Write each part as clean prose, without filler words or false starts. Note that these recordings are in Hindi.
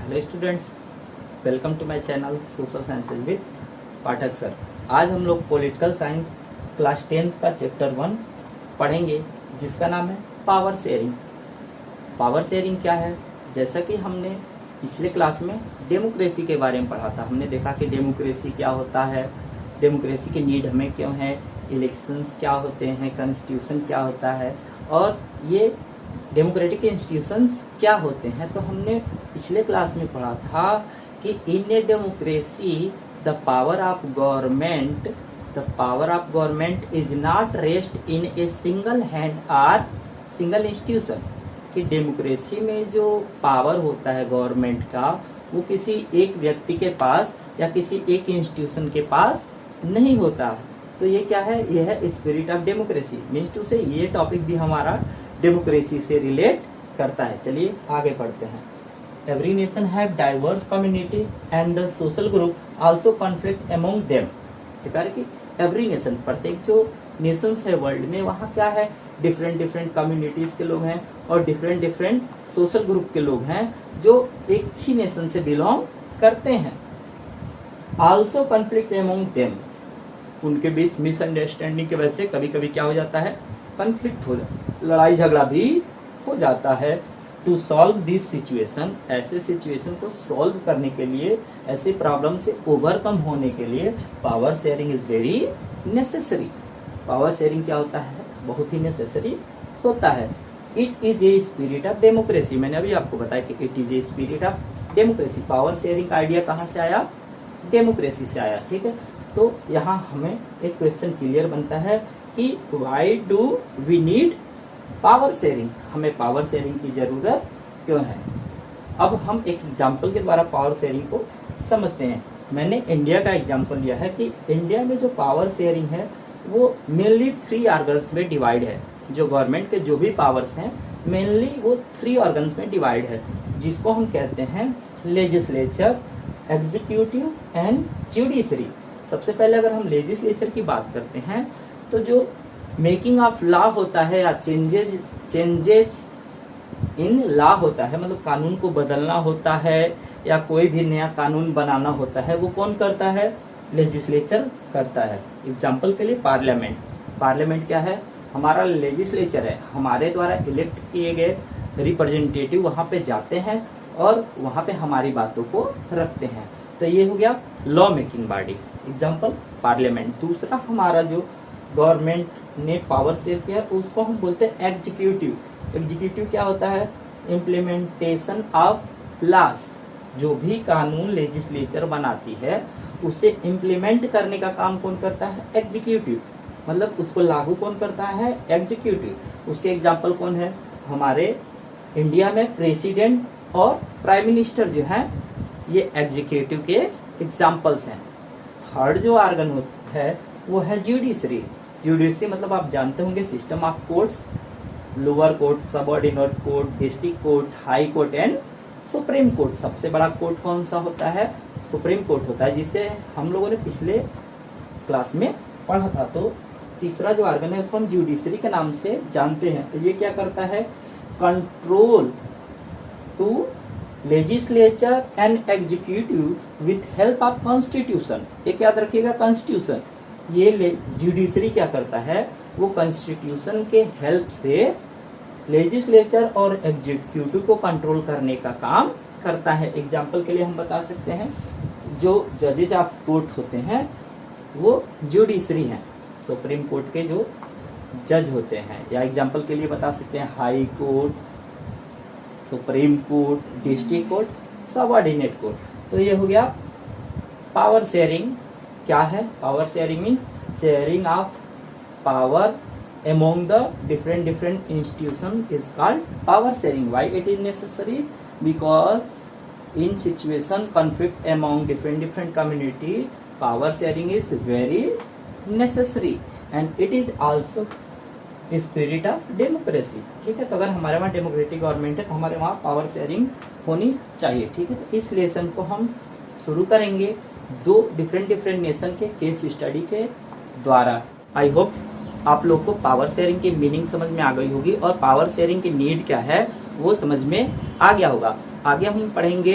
Hello students, welcome to my channel social sciences with Pathak sir. आज हम लोग पॉलिटिकल साइंस क्लास 10th का चैप्टर 1 पढ़ेंगे, जिसका नाम है पावर शेयरिंग। पावर शेयरिंग क्या है? जैसा कि हमने पिछले क्लास में डेमोक्रेसी के बारे में पढ़ा था, हमने देखा कि डेमोक्रेसी क्या होता है, डेमोक्रेसी की नीड हमें क्यों है, इलेक्शंस क्या होते हैं, कॉन्स्टिट्यूशन क्या होता है और ये डेमोक्रेटिक इंस्टीट्यूशंस क्या होते हैं। तो हमने पिछले क्लास में पढ़ा था कि in a democracy the power of government is not rest in a single hand और सिंगल इंस्टीट्यूशन। कि डेमोक्रेसी में जो पावर होता है गवर्नमेंट का, वो किसी एक व्यक्ति के पास या किसी एक इंस्टीट्यूशन के पास नहीं होता। तो ये क्या है? ये है spirit of democracy. Means to say ये टॉपिक भी हमारा डेमोक्रेसी से रिलेट करता है। चलिए आगे पढ़ते हैं। Every nation have diverse community and the social group also conflict among them. कि एवरी नेशन, प्रत्येक जो नेशंस है वर्ल्ड में, वहाँ क्या है? डिफरेंट कम्युनिटीज के लोग हैं और डिफरेंट सोशल ग्रुप के लोग हैं जो एक ही नेशन से बिलोंग करते हैं। आल्सो कॉन्फ्लिक्ट अमंग देम, उनके बीच मिसअंडरस्टैंडिंग की वजह से कभी कभी क्या हो जाता है? कॉन्फ्लिक्ट हो जाता है, लड़ाई झगड़ा भी हो जाता है। टू सॉल्व दिस सिचुएशन, ऐसे सिचुएशन को सॉल्व करने के लिए, ऐसे प्रॉब्लम से ओवरकम होने के लिए power sharing is very necessary. Power sharing क्या होता है? बहुत ही नेसेसरी होता है। It is a spirit of democracy. मैंने अभी आपको बताया कि it is a spirit of democracy. Power sharing का आइडिया कहाँ से आया? डेमोक्रेसी से आया। ठीक है, तो यहाँ हमें एक क्वेश्चन क्लियर बनता है कि why do we need power sharing, हमें पावर शेयरिंग की जरूरत क्यों है। अब हम एक एग्जाम्पल के द्वारा पावर शेयरिंग को समझते हैं। मैंने इंडिया का एग्जाम्पल लिया है कि इंडिया में जो पावर शेयरिंग है वो मेनली 3 ऑर्गन्स में डिवाइड है। जो गवर्नमेंट के जो भी पावर्स हैं मेनली वो 3 ऑर्गन्स में डिवाइड है, जिसको हम कहते हैं लेजिस्लेचर, एग्जीक्यूटिव एंड जुडिशरी। सबसे पहले अगर हम लेजिस्लेचर की बात करते हैं तो जो मेकिंग ऑफ लॉ होता है या चेंजेज इन लॉ होता है, मतलब कानून को बदलना होता है या कोई भी नया कानून बनाना होता है, वो कौन करता है? लेजिस्लेचर करता है। एग्जाम्पल के लिए पार्लियामेंट क्या है? हमारा लेजिस्लेचर है। हमारे द्वारा इलेक्ट किए गए रिप्रेजेंटेटिव वहाँ पे जाते हैं और वहाँ पे हमारी बातों को रखते हैं। तो ये हो गया law making body, example parliament. दूसरा हमारा जो गवर्नमेंट ने पावर शेयर किया उसको हम बोलते हैं एग्जीक्यूटिव। एग्जीक्यूटिव क्या होता है? Implementation of loss. जो भी कानून लेजिस्लेचर बनाती है उसे इम्प्लीमेंट करने का काम कौन करता है? एग्जीक्यूटिव। मतलब उसको लागू कौन करता है? एग्जीक्यूटिव। उसके एग्जाम्पल कौन है? हमारे इंडिया में प्रेसिडेंट और प्राइम मिनिस्टर जो हैं ये एग्जीक्यूटिव के एग्जाम्पल्स हैं। थर्ड जो ऑर्गन है वो है जुडिशरी। जुडिशरी मतलब आप जानते होंगे system of courts, lower court, subordinate court, district court, high court and supreme court. सबसे बड़ा कोर्ट कौन सा होता है? सुप्रीम कोर्ट होता है, जिसे हम लोगों ने पिछले क्लास में पढ़ा था। तो तीसरा जो ऑर्गन है उसको हम जुडिशरी के नाम से जानते हैं। तो ये क्या करता है? Control to legislature and executive with help of constitution. एक याद रखिएगा, कॉन्स्टिट्यूशन। ये जुडिशरी क्या करता है? वो कॉन्स्टिट्यूशन के हेल्प से लेजिस्लेचर और एग्जीक्यूटिव को कंट्रोल करने का काम करता है। एग्जाम्पल के लिए हम बता सकते हैं जो जजेज ऑफ कोर्ट होते हैं वो जुडिशरी हैं, सुप्रीम कोर्ट के जो जज होते हैं। या एग्जाम्पल के लिए बता सकते हैं high court, supreme court, district court, subordinate court. तो ये हो गया पावर शेयरिंग। क्या है power sharing? Means sharing of power among the different institution is called power sharing. Why it is necessary? Because in situation conflict among different community, power sharing is very necessary and it is also spirit of democracy. ठीक है, तो अगर हमारे वहाँ डेमोक्रेटिक गवर्नमेंट है तो हमारे वहाँ पावर शेयरिंग होनी चाहिए। ठीक है, तो इस लेसन को हम शुरू करेंगे 2 डिफरेंट नेशन के केस स्टडी के द्वारा। आई होप आप लोग को पावर शेयरिंग की मीनिंग समझ में आ गई होगी और पावर शेयरिंग की नीड क्या है वो समझ में आ गया होगा। आगे हम पढ़ेंगे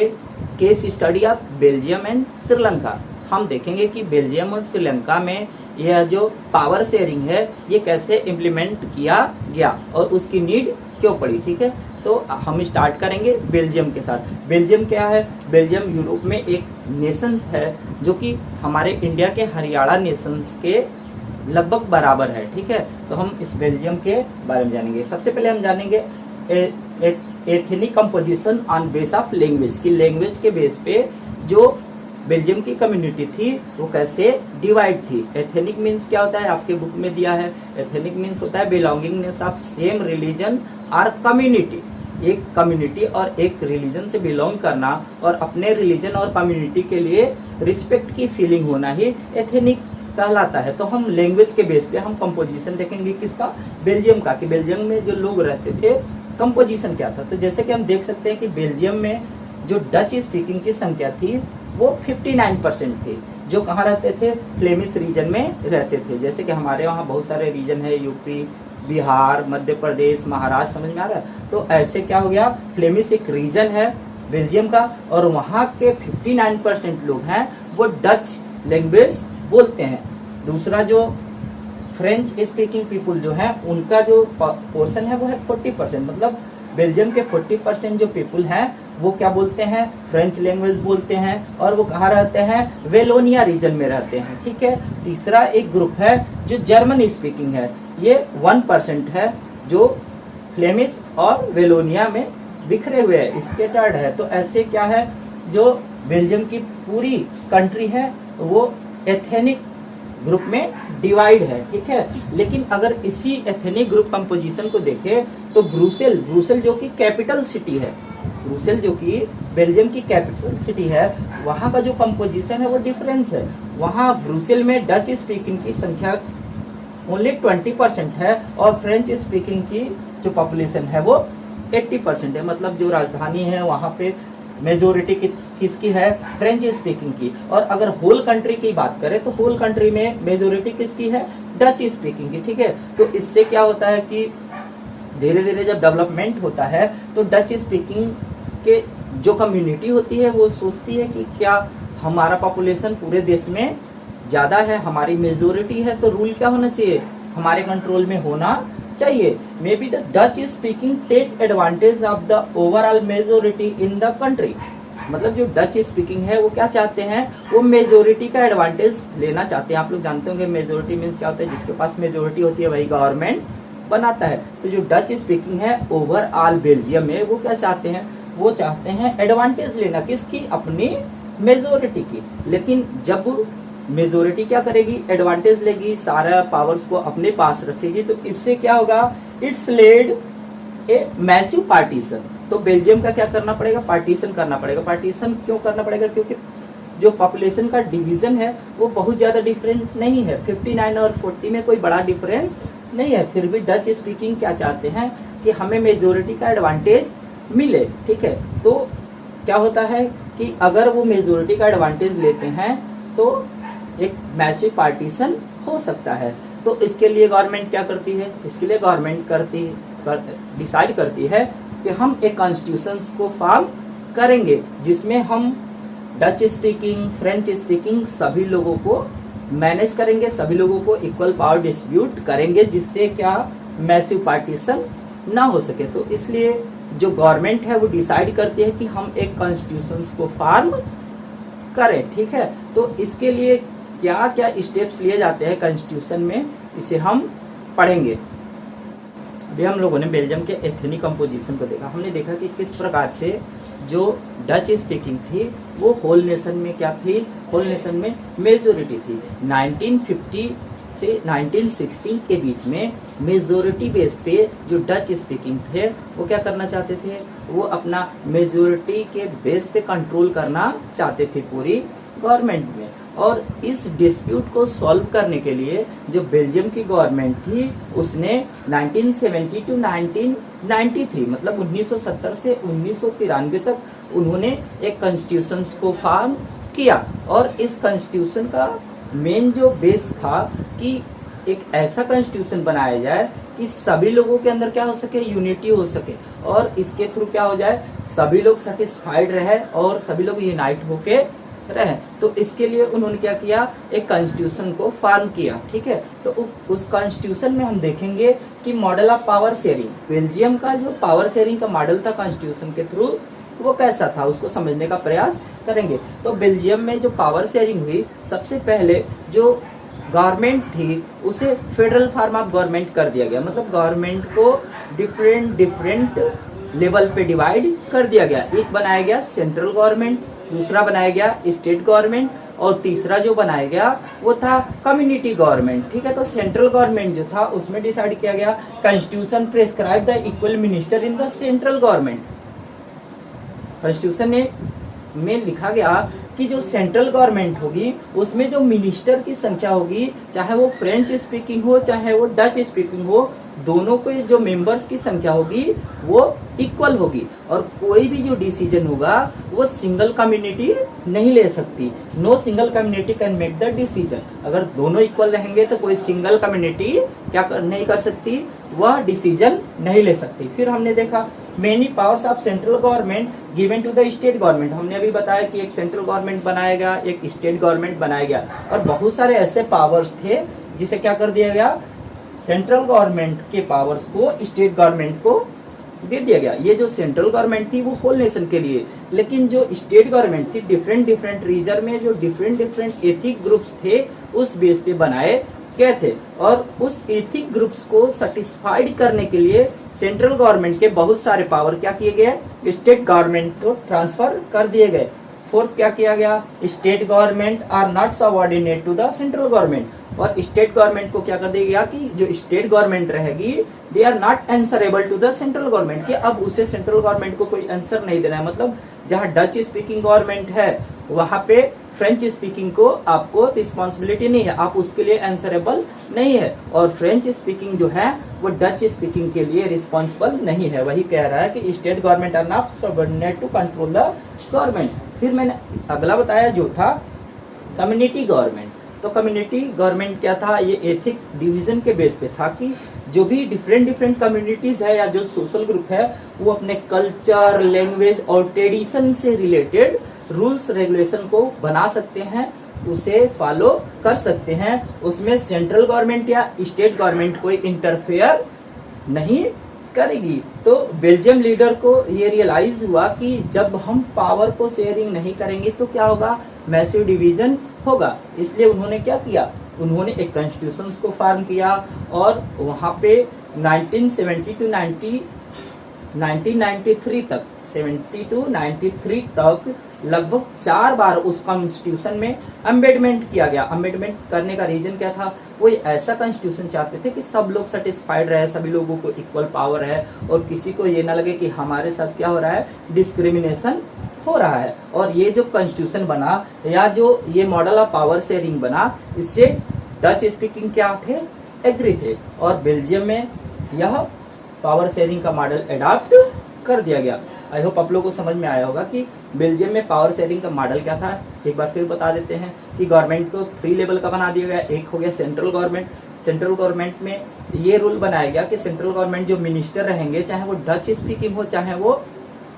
case study of Belgium and Sri Lanka. हम देखेंगे कि बेल्जियम और श्रीलंका में यह जो पावर शेयरिंग है ये कैसे इम्प्लीमेंट किया गया और उसकी नीड क्यों पड़ी। ठीक है, तो हम स्टार्ट करेंगे बेल्जियम के साथ। बेल्जियम क्या है? बेल्जियम यूरोप में एक नेशन है जो कि हमारे इंडिया के हरियाणा नेशंस के लगभग बराबर है। ठीक है, तो हम इस बेल्जियम के बारे में जानेंगे। सबसे पहले हम जानेंगे ethnic composition on base of language की लैंग्वेज के बेस पे जो बेल्जियम की कम्युनिटी थी वो कैसे डिवाइड थी। एथनिक मीन्स क्या होता है? आपके बुक में दिया है। एथनिक मीन्स होता है बिलोंगिंगनेस ऑफ सेम रिलीजन और कम्युनिटी। एक कम्युनिटी और एक रिलीजन से बिलोंग करना और अपने रिलीजन और कम्युनिटी के लिए रिस्पेक्ट की फीलिंग होना ही एथनिक कहलाता है। तो हम लैंग्वेज के बेस पे हम कंपोजिशन देखेंगे किसका? बेल्जियम का, कि बेल्जियम में जो लोग रहते थे कंपोजिशन क्या था। तो जैसे कि हम देख सकते हैं कि बेल्जियम में जो डच स्पीकिंग की संख्या थी वो 59% थी, जो कहाँ रहते थे? फ्लेमिश रीजन में रहते थे। जैसे कि हमारे वहाँ बहुत सारे रीजन है, यूपी, बिहार, मध्य प्रदेश, महाराष्ट्र, समझ में आ रहा है? तो ऐसे क्या हो गया, फ्लेमिश एक रीजन है बेल्जियम का और वहाँ के 59% लोग हैं वो डच लैंग्वेज बोलते हैं। दूसरा जो फ्रेंच स्पीकिंग पीपुल जो है उनका जो पोर्शन है वो है 40%, मतलब बेल्जियम के 40% जो पीपुल हैं वो क्या बोलते हैं? फ्रेंच लैंग्वेज बोलते हैं और वो कहाँ रहते हैं? वेलोनिया रीजन में रहते हैं। ठीक है, तीसरा एक ग्रुप है जो जर्मन स्पीकिंग है, ये 1% है जो फ्लेमिश और वेलोनिया में बिखरे हुए है, स्केटर्ड है। तो ऐसे क्या है, जो बेल्जियम की पूरी कंट्री है वो एथनिक ग्रुप में डिवाइड है। ठीक है, लेकिन अगर इसी एथनिक ग्रुप कंपोजिशन को देखें तो ब्रुसेल जो कि कैपिटल सिटी है, ब्रुसेल जो कि बेल्जियम की कैपिटल सिटी है, वहाँ का जो कंपोजिशन है वो डिफरेंस है। वहाँ ब्रुसेल में डच स्पीकिंग की संख्या ओनली 20% है और फ्रेंच स्पीकिंग की जो पॉपुलेशन है वो 80% है। मतलब जो राजधानी है वहाँ पे मेजोरिटी किसकी है? फ्रेंच स्पीकिंग की। और अगर होल कंट्री की बात करें तो होल कंट्री में मेजोरिटी किसकी है? डच स्पीकिंग की। ठीक है, तो इससे क्या होता है कि धीरे धीरे जब डेवलपमेंट होता है तो डच स्पीकिंग के जो कम्युनिटी होती है वो सोचती है कि क्या हमारा पॉपुलेशन पूरे देश में ज्यादा है, हमारी मेजोरिटी है, तो रूल क्या होना चाहिए? हमारे कंट्रोल में होना चाहिए। Maybe the Dutch speaking take advantage of the overall majority in the country. मतलब जो डच स्पीकिंग है वो क्या चाहते हैं? वो मेजोरिटी का एडवांटेज लेना चाहते हैं। आप लोग जानते होंगे मेजोरिटी मीन्स क्या होता है? जिसके पास मेजोरिटी होती है वही गवर्नमेंट बनाता है। तो जो डच स्पीकिंग है ओवरऑल बेल्जियम में वो क्या चाहते हैं? वो चाहते हैं एडवांटेज लेना, किसकी? अपनी मेजोरिटी की। लेकिन जब मेजोरिटी क्या करेगी? एडवांटेज लेगी, सारा पावर्स को अपने पास रखेगी, तो इससे क्या होगा? It's led a massive partition. तो बेल्जियम का क्या करना पड़ेगा? पार्टीशन करना पड़ेगा। पार्टीशन क्यों करना पड़ेगा? क्योंकि जो पॉपुलेशन का डिवीजन है वो बहुत ज्यादा डिफरेंट नहीं है, 59 और 40 में कोई बड़ा डिफरेंस नहीं है। फिर भी डच स्पीकिंग क्या चाहते हैं कि हमें मेजोरिटी का एडवांटेज मिले। ठीक है, तो क्या होता है कि अगर वो मेजोरिटी का एडवांटेज लेते हैं तो एक मैसिव पार्टीशन हो सकता है। तो इसके लिए गवर्नमेंट क्या करती है? इसके लिए गवर्नमेंट डिसाइड करती है कि हम एक कॉन्स्टिट्यूशन को फॉर्म करेंगे जिसमें हम डच स्पीकिंग, फ्रेंच स्पीकिंग सभी लोगों को मैनेज करेंगे, सभी लोगों को इक्वल पावर डिस्ट्रीब्यूट करेंगे, जिससे क्या मैसिव पार्टीशन ना हो सके। तो इसलिए जो गवर्नमेंट है वो डिसाइड करती है कि हम एक कॉन्स्टिट्यूशन को फॉर्म करें। ठीक है, तो इसके लिए क्या क्या स्टेप्स लिए जाते हैं कॉन्स्टिट्यूशन में, इसे हम पढ़ेंगे। अभी हम लोगों ने बेल्जियम के एथनिक कंपोजिशन को देखा। हमने देखा कि किस प्रकार से जो डच स्पीकिंग थी वो होल नेशन में क्या थी? होल नेशन में मेजोरिटी थी। 1950 से 1960 के बीच में मेजोरिटी बेस पे जो डच स्पीकिंग थे वो क्या करना चाहते थे? वो अपना मेजोरिटी के बेस पे कंट्रोल करना चाहते थे पूरी गवर्नमेंट में। और इस डिस्प्यूट को सॉल्व करने के लिए जो बेल्जियम की गवर्नमेंट थी उसने 1970 टू 1993 मतलब 1970 से 1993 तक उन्होंने एक कॉन्स्टिट्यूशन को फॉर्म किया। और इस कॉन्स्टिट्यूशन का मेन जो बेस था कि एक ऐसा कॉन्स्टिट्यूशन बनाया जाए कि सभी लोगों के अंदर क्या हो सके, यूनिटी हो सके, और इसके थ्रू क्या हो जाए, सभी लोग सेटिस्फाइड रहे और सभी लोग यूनाइट होके रहे। तो इसके लिए उन्होंने क्या किया, एक कॉन्स्टिट्यूशन को फॉर्म किया। ठीक है, तो उस कॉन्स्टिट्यूशन में हम देखेंगे कि model of power sharing, Belgium का जो पावर शेयरिंग का मॉडल था कॉन्स्टिट्यूशन के थ्रू, वो कैसा था उसको समझने का प्रयास करेंगे। तो बेल्जियम में जो पावर शेयरिंग हुई, सबसे पहले जो गवर्नमेंट थी उसे फेडरल फॉर्म ऑफ गवर्नमेंट कर दिया गया, मतलब गवर्नमेंट को डिफरेंट लेवल पे डिवाइड कर दिया गया। एक बनाया गया सेंट्रल गवर्नमेंट, दूसरा बनाया गया स्टेट गवर्नमेंट, और तीसरा जो बनाया गया वो था कम्युनिटी गवर्नमेंट। ठीक है, तो सेंट्रल गवर्नमेंट जो था उसमें डिसाइड किया गया, constitution prescribe the equal minister in the central government. Constitution में लिखा गया कि जो सेंट्रल गवर्नमेंट होगी उसमें जो मिनिस्टर की संख्या होगी, चाहे वो फ्रेंच स्पीकिंग हो चाहे वो डच स्पीकिंग हो, दोनों के जो मेंबर्स की संख्या होगी वो इक्वल होगी, और कोई भी जो डिसीजन होगा वो सिंगल कम्युनिटी नहीं ले सकती। No single community can make the decision. अगर दोनों इक्वल रहेंगे तो कोई सिंगल कम्युनिटी नहीं कर सकती, वह डिसीजन नहीं ले सकती। फिर हमने देखा many powers of central government given to the state government. हमने अभी बताया कि एक सेंट्रल गवर्नमेंट बनाया गया, एक स्टेट गवर्नमेंट बनाया गया, और बहुत सारे ऐसे पावर्स थे जिसे क्या कर दिया गया, सेंट्रल गवर्नमेंट के पावर्स को स्टेट गवर्नमेंट को दे दिया गया। ये जो सेंट्रल गवर्नमेंट थी वो होल नेशन के लिए, लेकिन जो स्टेट गवर्नमेंट थी डिफरेंट रीजन में जो डिफरेंट एथिक ग्रुप्स थे उस बेस पे बनाए गए थे, और उस एथिक ग्रुप्स को सेटिस्फाइड करने के लिए सेंट्रल गवर्नमेंट के बहुत सारे पावर क्या किए गए, स्टेट गवर्नमेंट को ट्रांसफर कर दिए गए। फोर्थ क्या किया गया, state government are not subordinate to the central government, और स्टेट गवर्नमेंट को क्या कर दिया गया कि जो स्टेट गवर्नमेंट रहेगी they are not answerable to the central government, कि अब उसे सेंट्रल गवर्नमेंट को कोई आंसर नहीं देना है। मतलब जहां डच स्पीकिंग गवर्नमेंट है वहां पे फ्रेंच स्पीकिंग को आपको रिस्पॉन्सिबिलिटी नहीं है, आप उसके लिए आंसरेबल नहीं है, और फ्रेंच स्पीकिंग जो है वो डच स्पीकिंग के लिए रिस्पॉन्सिबल नहीं है। वही कह रहा है कि state government are not subordinate to control the government. फिर मैंने अगला बताया जो था कम्युनिटी गवर्नमेंट। तो कम्युनिटी गवर्नमेंट क्या था, ये एथिक डिवीजन के बेस पे था कि जो भी डिफरेंट कम्युनिटीज है या जो सोशल ग्रुप है वो अपने कल्चर, लैंग्वेज और ट्रेडिशन से रिलेटेड रूल्स रेगुलेशन को बना सकते हैं, उसे फॉलो कर सकते हैं। उसमें सेंट्रल गवर्नमेंट या स्टेट गवर्नमेंट कोई इंटरफेयर नहीं करेगी। तो बेल्जियम लीडर को ये रियलाइज हुआ कि जब हम पावर को शेयरिंग नहीं करेंगे तो क्या होगा, मैसिव डिवीजन होगा। इसलिए उन्होंने क्या किया, उन्होंने एक कॉन्स्टिट्यूशन को फॉर्म किया, और वहां पे 1970 to 1993 तक 70 to 93 तक लगभग 4 बार उस कॉन्स्टिट्यूशन में अमेंडमेंट किया गया। अमेंडमेंट करने का रीजन क्या था, वो ऐसा कॉन्स्टिट्यूशन चाहते थे कि सब लोग सेटिस्फाइड रहे, सभी लोगों को इक्वल पावर है, और किसी को ये ना लगे कि हमारे साथ क्या हो रहा है, डिस्क्रिमिनेशन हो रहा है। और ये जो कॉन्स्टिट्यूशन बना या जो ये मॉडल ऑफ पावर शेयरिंग बना, इससे डच स्पीकिंग क्या थे, एग्री थे, और बेल्जियम में यह पावर शेयरिंग का मॉडल एडॉप्ट कर दिया गया। आई होप आप लोगों को समझ में आया होगा कि बेल्जियम में पावर शेयरिंग का मॉडल क्या था। एक बार फिर बता देते हैं कि गवर्नमेंट को 3 लेवल का बना दिया गया। एक हो गया सेंट्रल गवर्नमेंट। सेंट्रल गवर्नमेंट में ये रूल बनाया गया कि सेंट्रल गवर्नमेंट जो मिनिस्टर रहेंगे, चाहे वो डच स्पीकिंग हो चाहे वो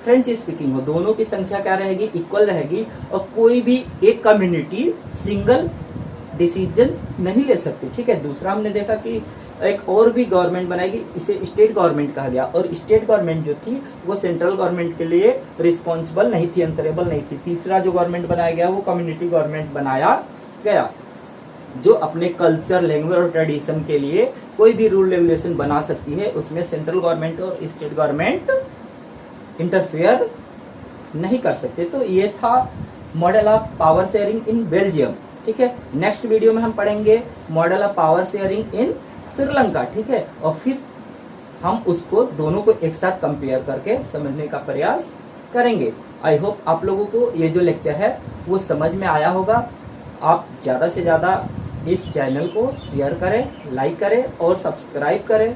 फ्रेंच स्पीकिंग हो, दोनों की संख्या क्या रहेगी, इक्वल रहेगी, और कोई भी एक कम्युनिटी सिंगल डिसीजन नहीं ले सकती। ठीक है, दूसरा हमने देखा कि एक और भी गवर्नमेंट बनाएगी, इसे स्टेट गवर्नमेंट कहा गया, और स्टेट गवर्नमेंट जो थी वो सेंट्रल गवर्नमेंट के लिए रिस्पॉन्सिबल नहीं थी, आंसरेबल नहीं थी। तीसरा जो गवर्नमेंट बनाया गया वो कम्युनिटी गवर्नमेंट बनाया गया, जो अपने कल्चर, लैंग्वेज और ट्रेडिशन के लिए कोई भी रूल रेगुलेशन बना सकती है। उसमें सेंट्रल गवर्नमेंट और स्टेट गवर्नमेंट इंटरफेयर नहीं कर सकते। तो ये था model of power sharing in Belgium. ठीक है, नेक्स्ट वीडियो में हम पढ़ेंगे मॉडल ऑफ पावर शेयरिंग इन श्रीलंका। ठीक है, और फिर हम उसको दोनों को एक साथ कंपेयर करके समझने का प्रयास करेंगे। आई होप आप लोगों को ये जो लेक्चर है वो समझ में आया होगा। आप ज़्यादा से ज़्यादा इस चैनल को शेयर करें, लाइक करें और सब्सक्राइब करें,